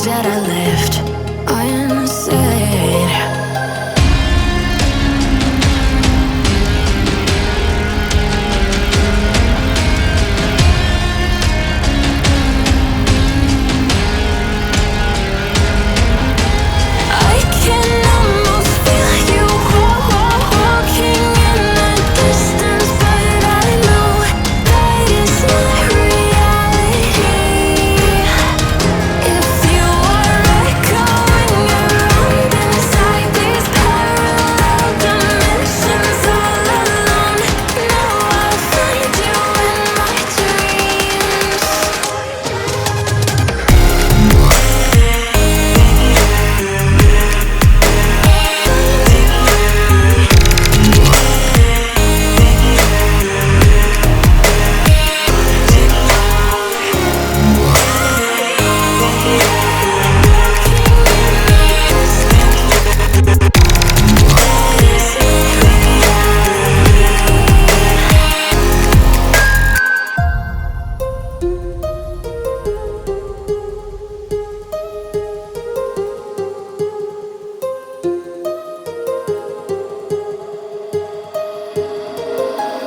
things that I left unsaid. I can almost feel you walking in the distance, but I know that it's not reality. If you are echoing around inside these parallel dimensions all alone, now I'll find you in my dreams.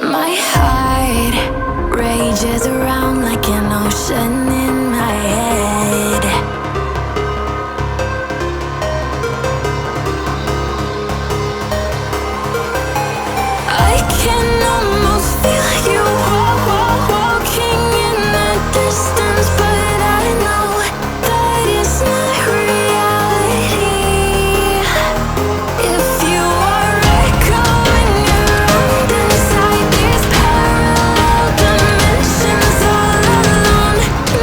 My heart rages around like an ocean in my head. I can almost feel you walking in the distance, but I know that it's not reality. If you are echoing around inside these parallel dimensions all alone,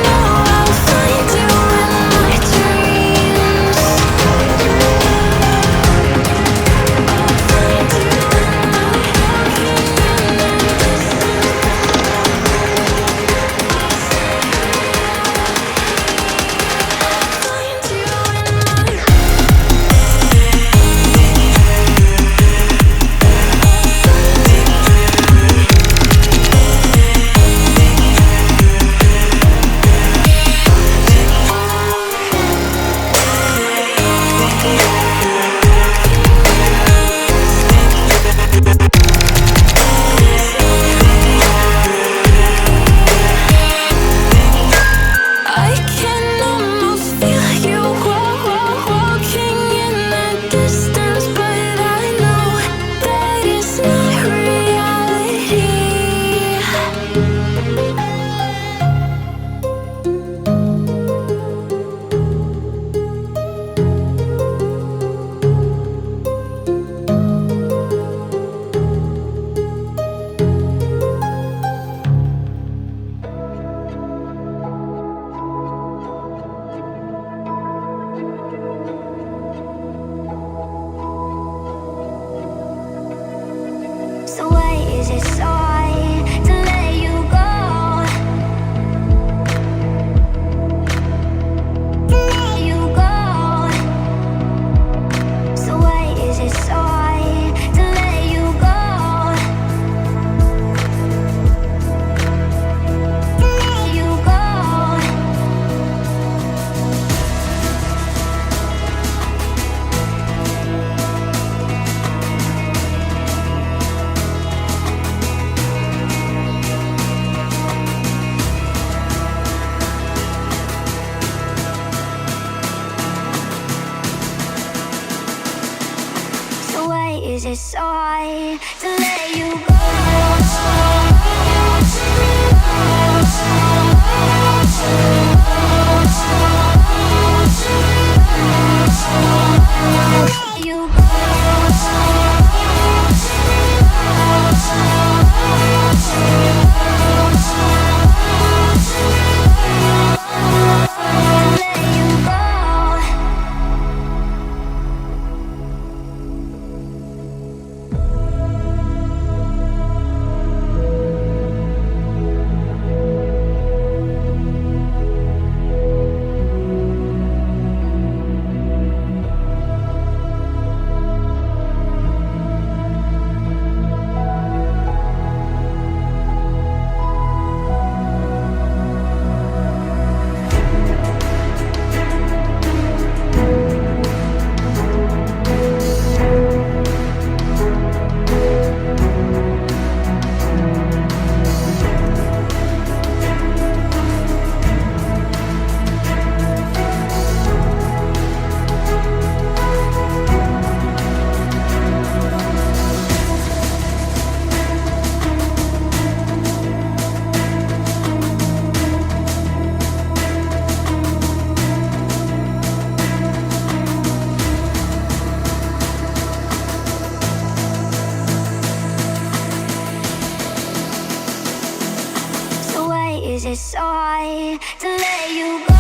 now I'll find you in my dreams. I can almost feel you walking in the distance, but I know that it's not reality. So why is it so hard to let you go? To let you go. So why is it so hard to let you go? To let you go. So why is it so hard to let you go? Let you go. let you go.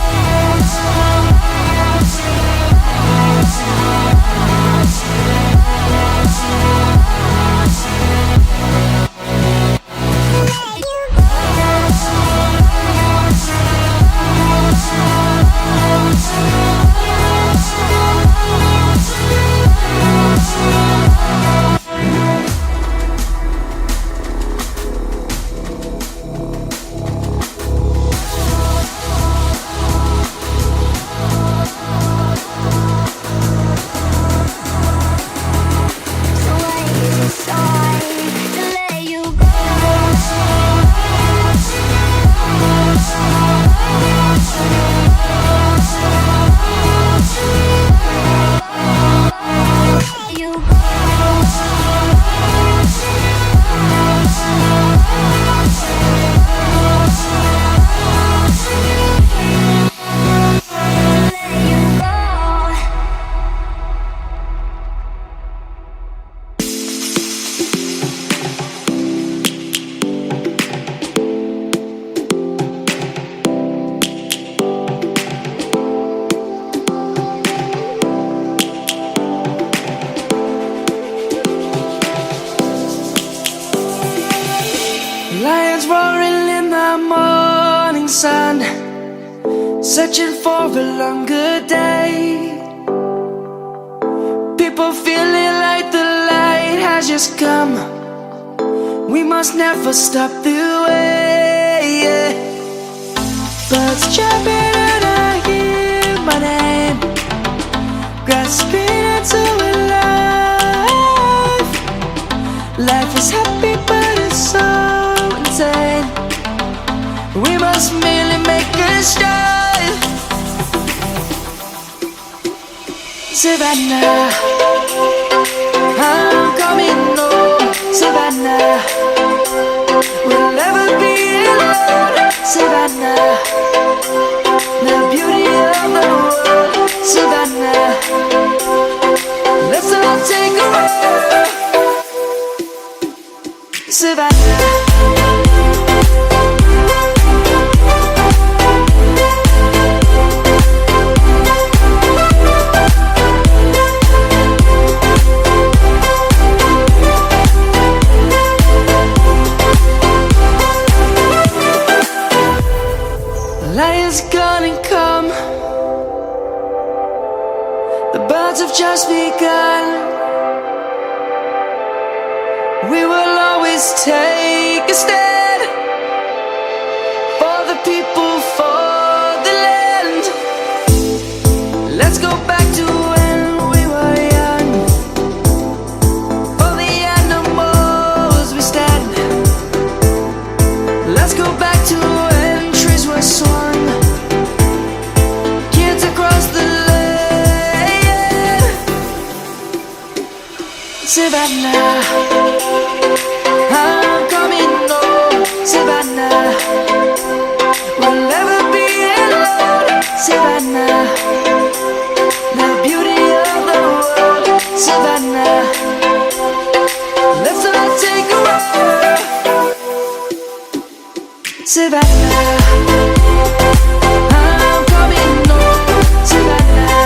Lions roaring in the morning sun, searching for a longer day. People feeling like the light has just come. We must never stop the way, yeah. Birds chirping and I hear my name, grasping into a life. Life is happy but it's so insane. We must merely make a start. Savannah, I'm coming home. Savannah, we'll never be alone. Savannah, the beauty of the world. Savannah, let's all take a ride. Savannah. Lion's gonna come. The birds have just begun. We will always take a stand for the people, for the land. Let's go back to when we were young. For the animals we stand. Let's go back to when trees were swung. Kids across the land. Savannah, I'm coming home. Savannah, we'll never be alone. Savannah, the beauty of the world. Savannah, let's all take a ride. Savannah, I'm coming home. Savannah,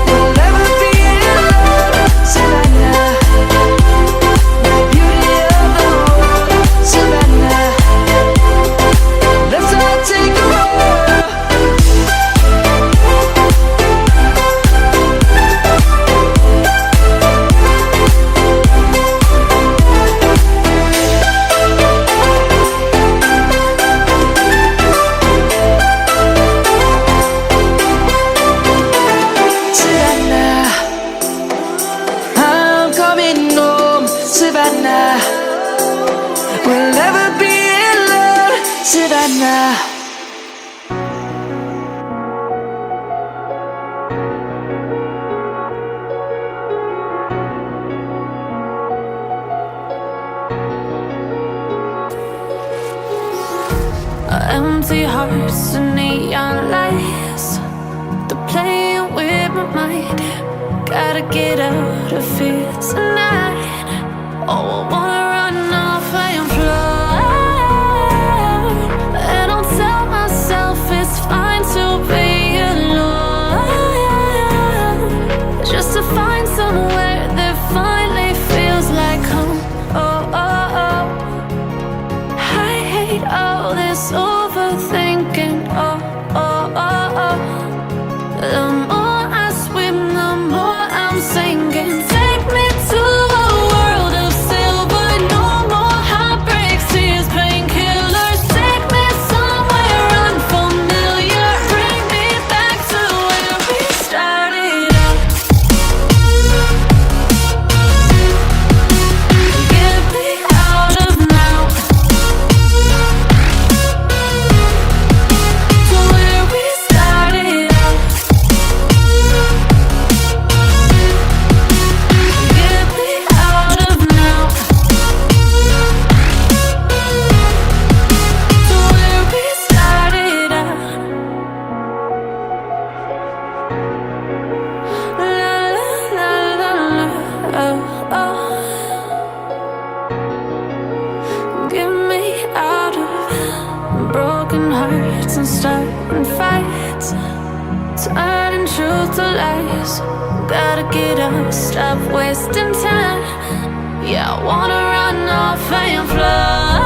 we'll never be alone. Savannah, the beauty of the world. Savannah, let's all take a ride. Savannah, we'll never be alone. Savannah. Empty hearts and neon lights, they're playing with my mind. Gotta get out of here tonight. Oh, I wanna run off and fly, and I'll tell myself turning truth to lies. Gotta get up, stop wasting time. Yeah, I wanna run off and fly.